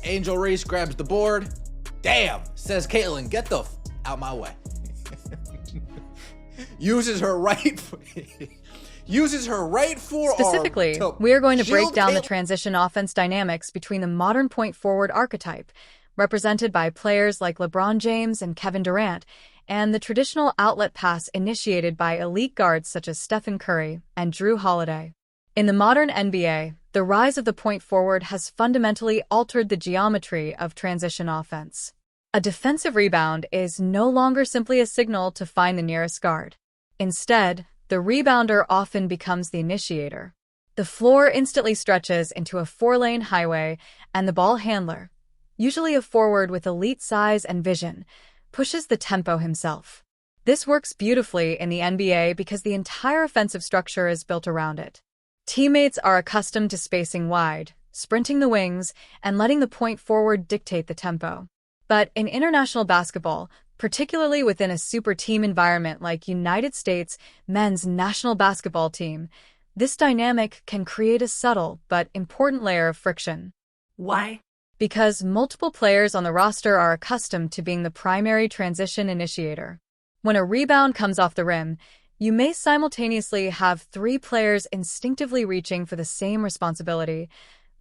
Angel Reese grabs the board. Damn, says Caitlin, get the out my way. uses her right forearm. Specifically, we are going to break down the Caitlin. transition offense dynamics between the modern point forward archetype, represented by players like LeBron James and Kevin Durant, and the traditional outlet pass initiated by elite guards such as Stephen Curry and Drew Holiday. In the modern NBA, the rise of the point forward has fundamentally altered the geometry of transition offense. A defensive rebound is no longer simply a signal to find the nearest guard. Instead, the rebounder often becomes the initiator. The floor instantly stretches into a four-lane highway, and the ball handler, usually a forward with elite size and vision, pushes the tempo himself. This works beautifully in the NBA because the entire offensive structure is built around it. Teammates are accustomed to spacing wide, sprinting the wings, and letting the point forward dictate the tempo. But in international basketball, particularly within a super team environment like United States men's national basketball team, this dynamic can create a subtle but important layer of friction. Why? Because multiple players on the roster are accustomed to being the primary transition initiator. When a rebound comes off the rim, you may simultaneously have three players instinctively reaching for the same responsibility,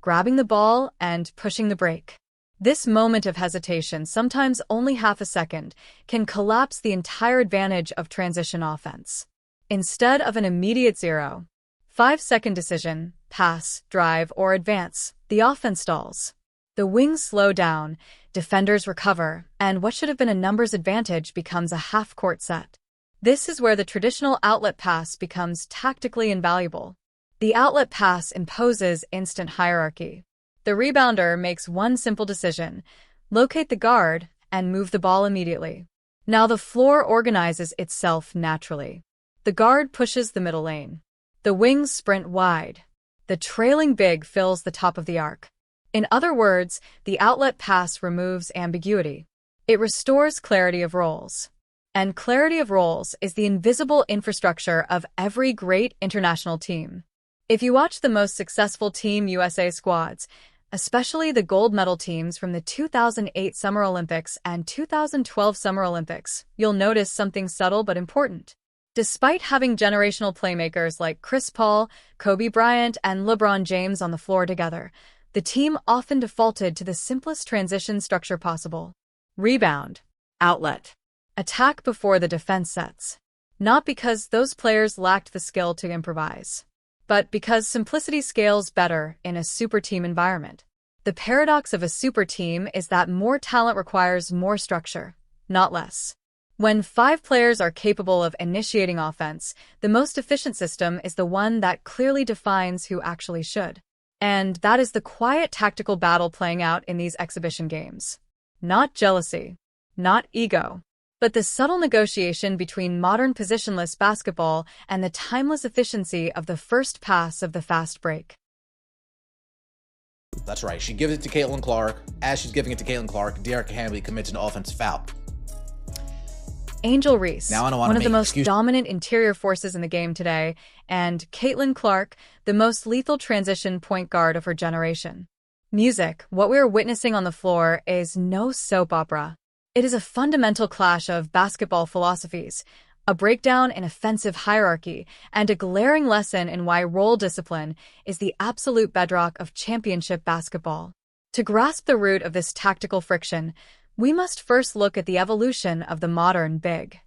grabbing the ball and pushing the break. This moment of hesitation, sometimes only half a second, can collapse the entire advantage of transition offense. Instead of an immediate 0.5-second decision, pass, drive, or advance, the offense stalls. The wings slow down, defenders recover, and what should have been a numbers advantage becomes a half-court set. This is where the traditional outlet pass becomes tactically invaluable. The outlet pass imposes instant hierarchy. The rebounder makes one simple decision: locate the guard and move the ball immediately. Now the floor organizes itself naturally. The guard pushes the middle lane. The wings sprint wide. The trailing big fills the top of the arc. In other words, the outlet pass removes ambiguity. It restores clarity of roles. And clarity of roles is the invisible infrastructure of every great international team. If you watch the most successful Team USA squads, especially the gold medal teams from the 2008 Summer Olympics and 2012 Summer Olympics, you'll notice something subtle but important. Despite having generational playmakers like Chris Paul, Kobe Bryant, and LeBron James on the floor together, the team often defaulted to the simplest transition structure possible: rebound, outlet, attack before the defense sets. Not because those players lacked the skill to improvise, but because simplicity scales better in a super team environment. The paradox of a super team is that more talent requires more structure, not less. When 5 players are capable of initiating offense, the most efficient system is the one that clearly defines who actually should. And that is the quiet tactical battle playing out in these exhibition games. Not jealousy, not ego, but the subtle negotiation between modern positionless basketball and the timeless efficiency of the first pass of the fast break. That's right. She gives it to Caitlin Clark. As she's giving it to Caitlin Clark, De'Arica Hamby commits an offensive foul. Angel Reese, one of the most dominant interior forces in the game today, and Caitlin Clark, the most lethal transition point guard of her generation. Music, what we are witnessing on the floor, is no soap opera. It is a fundamental clash of basketball philosophies, a breakdown in offensive hierarchy, and a glaring lesson in why role discipline is the absolute bedrock of championship basketball. To grasp the root of this tactical friction, we must first look at the evolution of the modern big.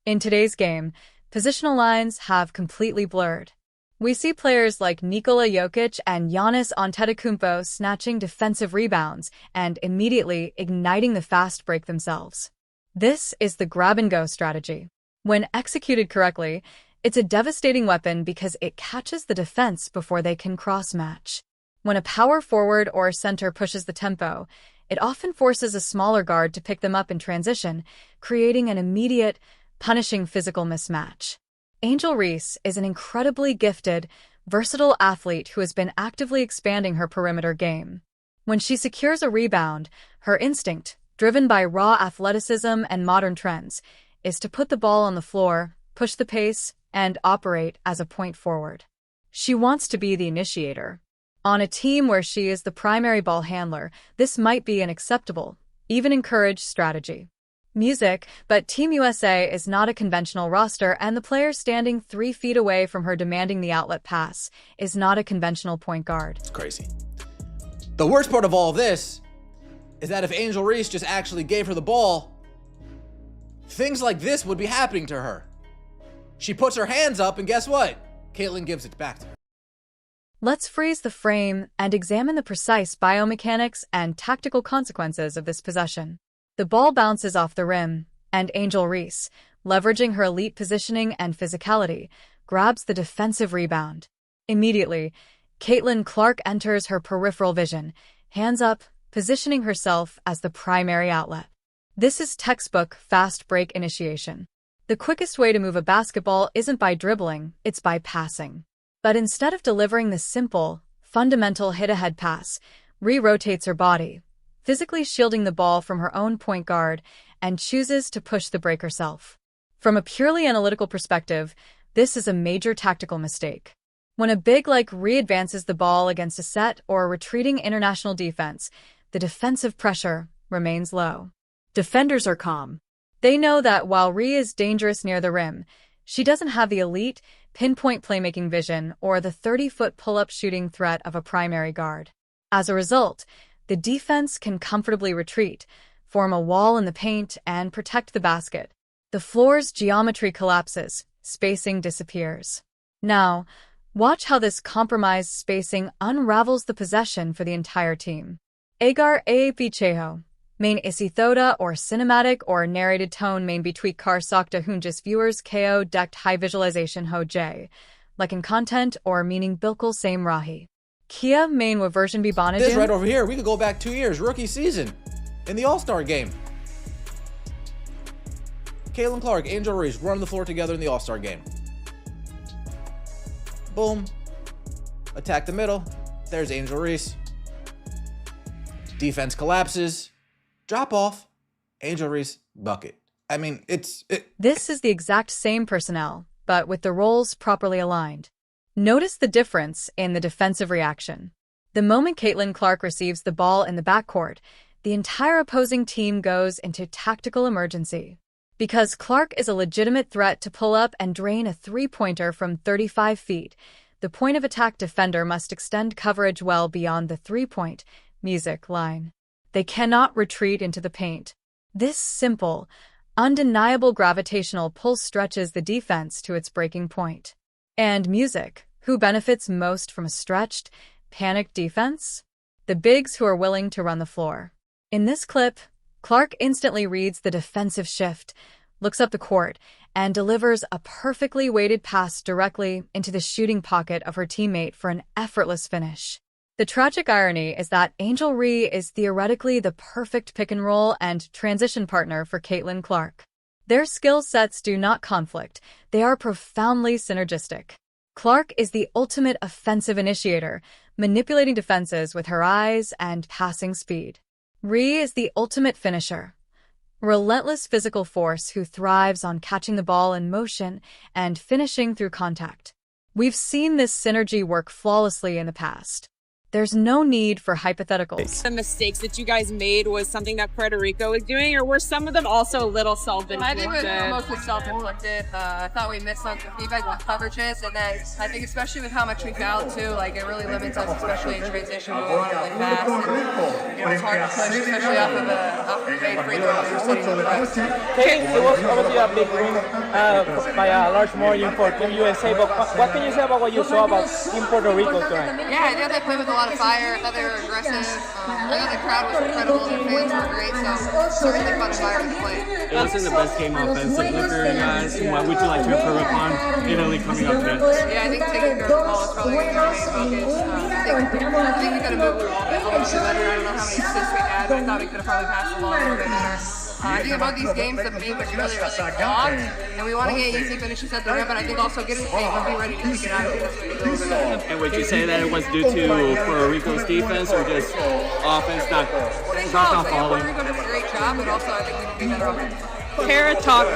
In today's game, positional lines have completely blurred. We see players like Nikola Jokic and Giannis Antetokounmpo snatching defensive rebounds and immediately igniting the fast break themselves. This is the grab-and-go strategy. When executed correctly, it's a devastating weapon because it catches the defense before they can cross-match. When a power forward or center pushes the tempo, it often forces a smaller guard to pick them up in transition, creating an immediate, punishing physical mismatch. Angel Reese is an incredibly gifted, versatile athlete who has been actively expanding her perimeter game. When she secures a rebound, her instinct, driven by raw athleticism and modern trends, is to put the ball on the floor, push the pace, and operate as a point forward. She wants to be the initiator. On a team where she is the primary ball handler, this might be an acceptable, even encouraged strategy. Music, but Team USA is not a conventional roster, and the player standing 3 feet away from her demanding the outlet pass is not a conventional point guard. It's crazy. The worst part of all of this is that if Angel Reese just actually gave her the ball, things like this would be happening to her. She puts her hands up, and guess what? Caitlin gives it back to her. Let's freeze the frame and examine the precise biomechanics and tactical consequences of this possession. The ball bounces off the rim, and Angel Reese, leveraging her elite positioning and physicality, grabs the defensive rebound. Immediately, Caitlin Clark enters her peripheral vision, hands up, positioning herself as the primary outlet. This is textbook fast break initiation. The quickest way to move a basketball isn't by dribbling, it's by passing. But instead of delivering the simple, fundamental hit-ahead pass, Rhee rotates her body, physically shielding the ball from her own point guard, and chooses to push the break herself. From a purely analytical perspective, this is a major tactical mistake. When a big like Rhee advances the ball against a set or retreating international defense, the defensive pressure remains low. Defenders are calm. They know that while Rhee is dangerous near the rim, she doesn't have the elite, pinpoint playmaking vision or the 30-foot pull-up shooting threat of a primary guard. As a result, the defense can comfortably retreat, form a wall in the paint, and protect the basket. The floor's geometry collapses, spacing disappears. Now, watch how this compromised spacing unravels the possession for the entire team. Agar Aapicheho, main isithoda or cinematic or narrated tone main between kar sakta hunjus viewers ko dekt high visualization ho j, like in content or meaning bilkul same rahi. Kia main wa version be bonajin. This right over here, we could go back 2 years, rookie season, in the All-Star game. Caitlin Clark, Angel Reese running the floor together in the All-Star game. Boom. Attack the middle. There's Angel Reese. Defense collapses. Drop off. Angel Reese, bucket. I mean, This is the exact same personnel, but with the roles properly aligned. Notice the difference in the defensive reaction. The moment Caitlin Clark receives the ball in the backcourt, the entire opposing team goes into tactical emergency. Because Clark is a legitimate threat to pull up and drain a three-pointer from 35 feet, the point of attack defender must extend coverage well beyond the three-point music line. They cannot retreat into the paint. This simple, undeniable gravitational pull stretches the defense to its breaking point. And music, who benefits most from a stretched, panicked defense? The bigs who are willing to run the floor. In this clip, Clark instantly reads the defensive shift, looks up the court, and delivers a perfectly weighted pass directly into the shooting pocket of her teammate for an effortless finish. The tragic irony is that Angel Rhee is theoretically the perfect pick-and-roll and transition partner for Caitlin Clark. Their skill sets do not conflict, they are profoundly synergistic. Clark is the ultimate offensive initiator, manipulating defenses with her eyes and passing speed. Rhee is the ultimate finisher, relentless physical force who thrives on catching the ball in motion and finishing through contact. We've seen this synergy work flawlessly in the past. There's no need for hypotheticals. The mistakes that you guys made was something that Puerto Rico was doing, or were some of them also a little self-inflicted? I think it was mostly self-inflicted. I thought we missed some FIBA coverages, and then I think especially with how much we fouled too, like it really limits us, especially in transition when we want to play fast. And, it's hard to push, especially off of a fade free throw when you're sitting in the press. It was obviously a big win by a large margin for Team USA, but what can you say about what you saw about Team Puerto Rico tonight? Yeah, I think they played with a lot of fire. I thought they were aggressive. I thought the crowd was incredible. Their fans were great, so it's a really fun environment to play. It wasn't the best game offensively for you guys. What would you like to improve upon Italy coming up next? Yeah, I think taking care of the ball is probably going to be our main focus. I think we could have moved the ball a little bit better. I don't know how many assists we had, but I thought we could have probably passed the ball a little bit better. I think about these games, the paint was really clogged, and we want to get easy finishes at the rim, but I think also getting the paint, we'll be ready to take it out. I think that's what we do. And would you say that it was due to Puerto Rico's defense or just offense not falling? Puerto Rico did a great job, but also I think we could be better offensively. Kara talked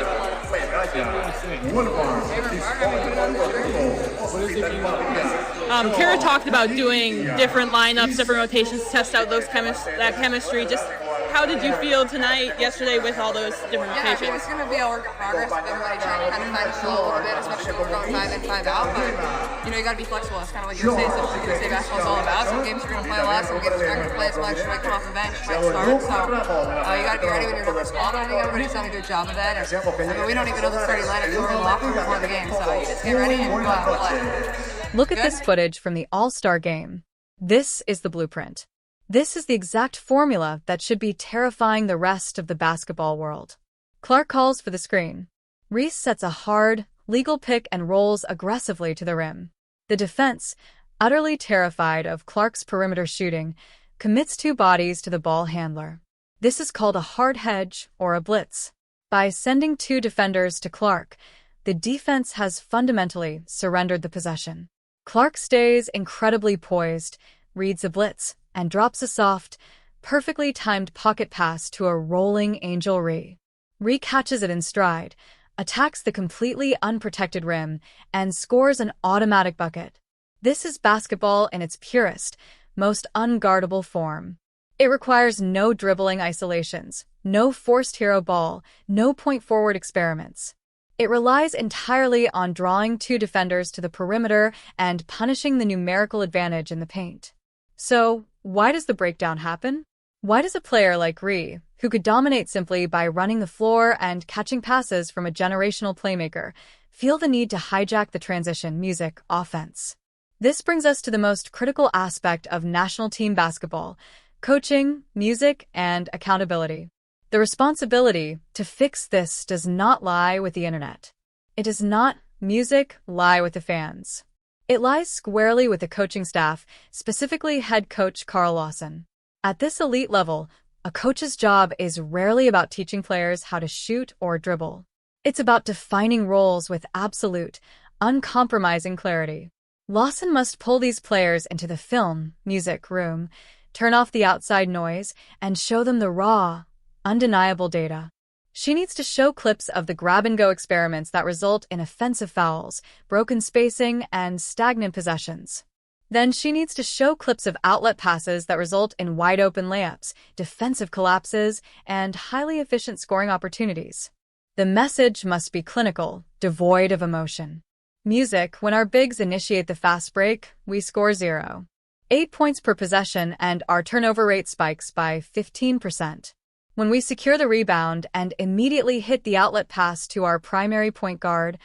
Kara talked about doing different lineups, different rotations to test out that chemistry. Just how did you feel tonight, yesterday, with all those different Yeah, I rotations? mean, it's going to be a work in progress with everybody trying to kind of find the flow a little bit, especially when we're going 5 in, 5 out. But, you know, you got to be flexible. That's kind of what you were saying. So you can say basketball's all about. Some games you're going to play a lot. Some games you're not going to play as much. You might come off the bench, you might start. So you got to be ready when you're number small. I think everybody's done a good job of that. And, I mean, we don't even know the starting lineup until we're in the locker room before the game. So you just get ready and go out and play. Look at this footage from the All-Star game. This is the blueprint. This is the exact formula that should be terrifying the rest of the basketball world. Clark calls for the screen. Reese sets a hard, legal pick and rolls aggressively to the rim. The defense, utterly terrified of Clark's perimeter shooting, commits 2 bodies to the ball handler. This is called a hard hedge or a blitz. By sending 2 defenders to Clark, the defense has fundamentally surrendered the possession. Clark stays incredibly poised, reads a blitz, and drops a soft, perfectly timed pocket pass to a rolling Angel Ree. Ree catches it in stride, attacks the completely unprotected rim, and scores an automatic bucket. This is basketball in its purest, most unguardable form. It requires no dribbling isolations, no forced hero ball, no point-forward experiments. It relies entirely on drawing 2 defenders to the perimeter and punishing the numerical advantage in the paint. So, why does the breakdown happen? Why does a player like Ree, who could dominate simply by running the floor and catching passes from a generational playmaker, feel the need to hijack the transition music offense? This brings us to the most critical aspect of national team basketball: coaching, music, and accountability. The responsibility to fix this does not lie with the internet. It does not, music, lie with the fans. It lies squarely with the coaching staff, specifically head coach Carl Lawson. At this elite level, a coach's job is rarely about teaching players how to shoot or dribble. It's about defining roles with absolute, uncompromising clarity. Lawson must pull these players into the film, music room, turn off the outside noise, and show them the raw, undeniable data. She needs to show clips of the grab-and-go experiments that result in offensive fouls, broken spacing, and stagnant possessions. Then she needs to show clips of outlet passes that result in wide-open layups, defensive collapses, and highly efficient scoring opportunities. The message must be clinical, devoid of emotion. Music: when our bigs initiate the fast break, we score 0. 8 points per possession, and our turnover rate spikes by 15%. When we secure the rebound and immediately hit the outlet pass to our primary point guard,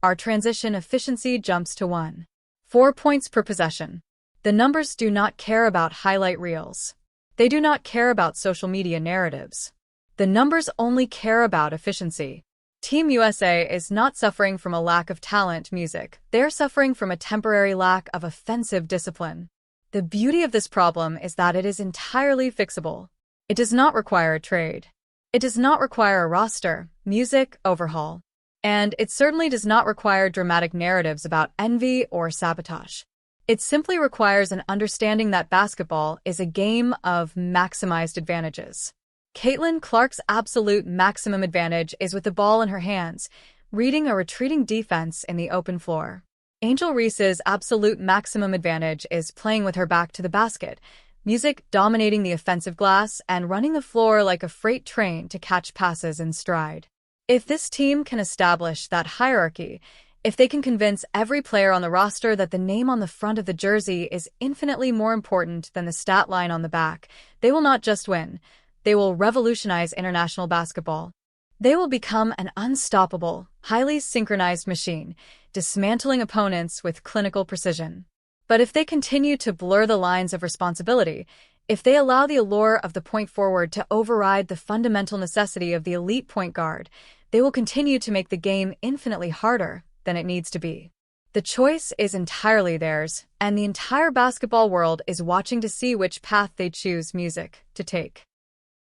our transition efficiency jumps to 1. 4 points per possession. The numbers do not care about highlight reels. They do not care about social media narratives. The numbers only care about efficiency. Team USA is not suffering from a lack of talent, music. They're suffering from a temporary lack of offensive discipline. The beauty of this problem is that it is entirely fixable. It does not require a trade. It does not require a roster, music overhaul. And it certainly does not require dramatic narratives about envy or sabotage. It simply requires an understanding that basketball is a game of maximized advantages. Caitlin Clark's absolute maximum advantage is with the ball in her hands, reading a retreating defense in the open floor. Angel Reese's absolute maximum advantage is playing with her back to the basket, music dominating the offensive glass and running the floor like a freight train to catch passes in stride. If this team can establish that hierarchy, if they can convince every player on the roster that the name on the front of the jersey is infinitely more important than the stat line on the back, they will not just win, they will revolutionize international basketball. They will become an unstoppable, highly synchronized machine, dismantling opponents with clinical precision. But if they continue to blur the lines of responsibility, if they allow the allure of the point forward to override the fundamental necessity of the elite point guard, they will continue to make the game infinitely harder than it needs to be. The choice is entirely theirs, and the entire basketball world is watching to see which path they choose, music, to take.